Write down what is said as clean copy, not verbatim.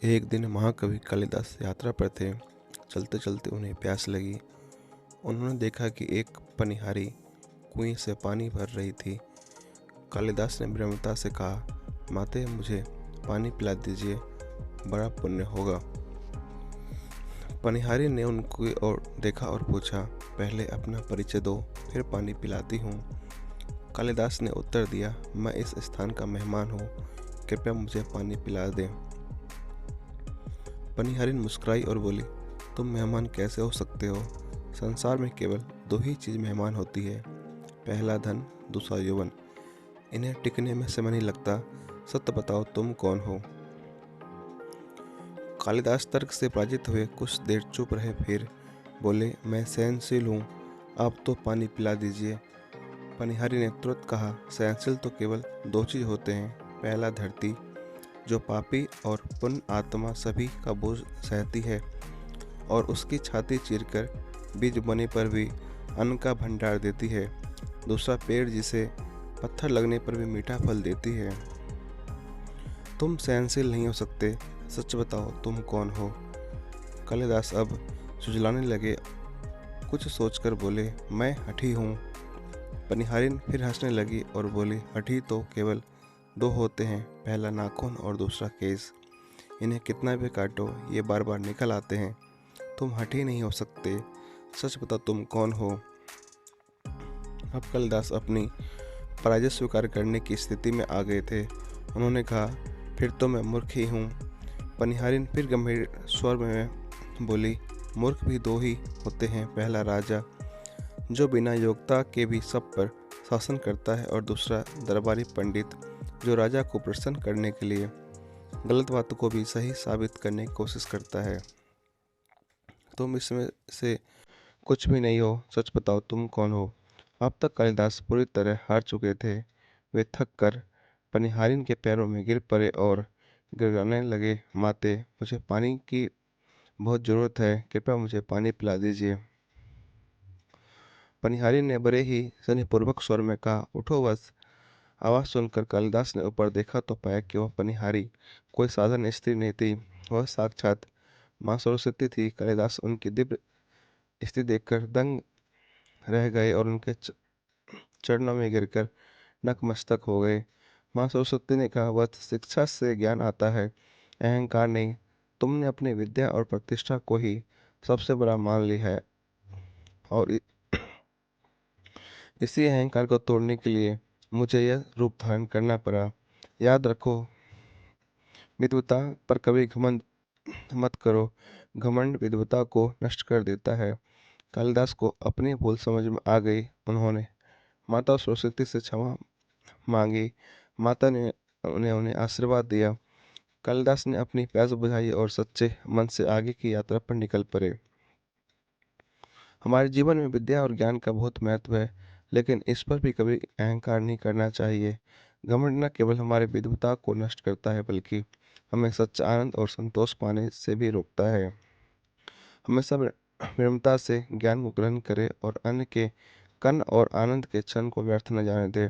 एक दिन महाकवि कालिदास यात्रा पर थे। चलते चलते उन्हें प्यास लगी। उन्होंने देखा कि एक पनिहारी कुएं से पानी भर रही थी। कालिदास ने विनम्रता से कहा, माते मुझे पानी पिला दीजिए, बड़ा पुण्य होगा। पनिहारी ने उनकी ओर देखा और पूछा, पहले अपना परिचय दो, फिर पानी पिलाती हूँ। कालिदास ने उत्तर दिया, मैं इस स्थान का मेहमान हूँ, कृपया मुझे पानी पिला दें। पनिहारिन मुस्कुराई और बोली, तुम मेहमान कैसे हो सकते हो? संसार में केवल दो ही चीज़ मेहमान होती है, पहला धन, दूसरा यौवन। इन्हें टिकने में समय नहीं लगता। सत्य बताओ, तुम कौन हो? कालिदास तर्क से पराजित हुए कुछ देर चुप रहे, फिर बोले, मैं सहनशील हूँ, आप तो पानी पिला दीजिए। पनिहारी ने तुरंत कहा, सहनशील तो केवल दो चीज़ होते हैं, पहला धरती, जो पापी और पुण्य आत्मा सभी का बोझ सहती है और उसकी छाती चीरकर बीज बोने पर भी अन्न का भंडार देती है। दूसरा पेड़, जिसे पत्थर लगने पर भी मीठा फल देती है। तुम सहनशील नहीं हो सकते, सच बताओ तुम कौन हो? कालिदास अब सुझलाने लगे। कुछ सोचकर बोले, मैं हठी हूँ। पनिहारिन फिर हंसने लगी और बोली, हठी तो केवल दो होते हैं, पहला नाखून और दूसरा केस। इन्हें कितना भी काटो, ये बार बार निकल आते हैं। तुम हठी नहीं हो सकते, सच बताओ तुम कौन हो? अब कालिदास अपनी पराजय स्वीकार करने की स्थिति में आ गए थे। उन्होंने कहा, फिर तो मैं मूर्ख ही हूँ। पनिहारिन फिर गंभीर स्वर में बोली, मूर्ख भी दो ही होते हैं, पहला राजा, जो बिना योग्यता के भी सब पर शासन करता है, और दूसरा दरबारी पंडित, जो राजा को प्रसन्न करने के लिए गलत बातों को भी सही साबित करने की कोशिश करता है। तुम इसमें से कुछ भी नहीं हो, सच बताओ तुम कौन हो? अब तक कालिदास पूरी तरह हार चुके थे। वे थक कर पनिहारिन के पैरों में गिर पड़े और गिड़गिड़ाने लगे, माते मुझे पानी की बहुत ज़रूरत है, कृपया मुझे पानी पिला दीजिए। पनिहारिन ने बड़े ही स्नेहपूर्वक स्वर में कहा, उठो बस। आवाज़ सुनकर कालिदास ने ऊपर देखा तो पाया कि वह पनिहारी कोई साधारण स्त्री नहीं थी, वह साक्षात माँ सरस्वती थी। कालिदास उनकी दिव्य स्थिति देखकर दंग रह गए और उनके चरणों में गिरकर नतमस्तक हो गए। माँ सरस्वती ने कहा, वह शिक्षा से ज्ञान आता है, अहंकार नहीं। तुमने अपनी विद्या और प्रतिष्ठा को ही सबसे बड़ा मान लिया है और इसी अहंकार को तोड़ने के लिए मुझे यह रूप धारण करना पड़ा। याद रखो, विद्वता पर कभी घमंड मत करो, घमंड विद्वता को नष्ट कर देता है। कालिदास को अपनी भूल समझ में आ गई। उन्होंने माता सरस्वती से क्षमा मांगी। माता ने उन्हें आशीर्वाद दिया। कालिदास ने अपनी प्यास बुझाई और सच्चे मन से आगे की यात्रा पर निकल पड़े। हमारे जीवन में विद्या और ज्ञान का बहुत महत्व है, लेकिन इस पर भी कभी अहंकार नहीं करना चाहिए। घमंड न केवल हमारी विद्वता को नष्ट करता है, बल्कि हमें सच्चा आनंद और संतोष पाने से भी रोकता है। हमेशा विनम्रता से ज्ञान को ग्रहण करें और अन्य के कण और आनंद के क्षण को व्यर्थ न जाने दें।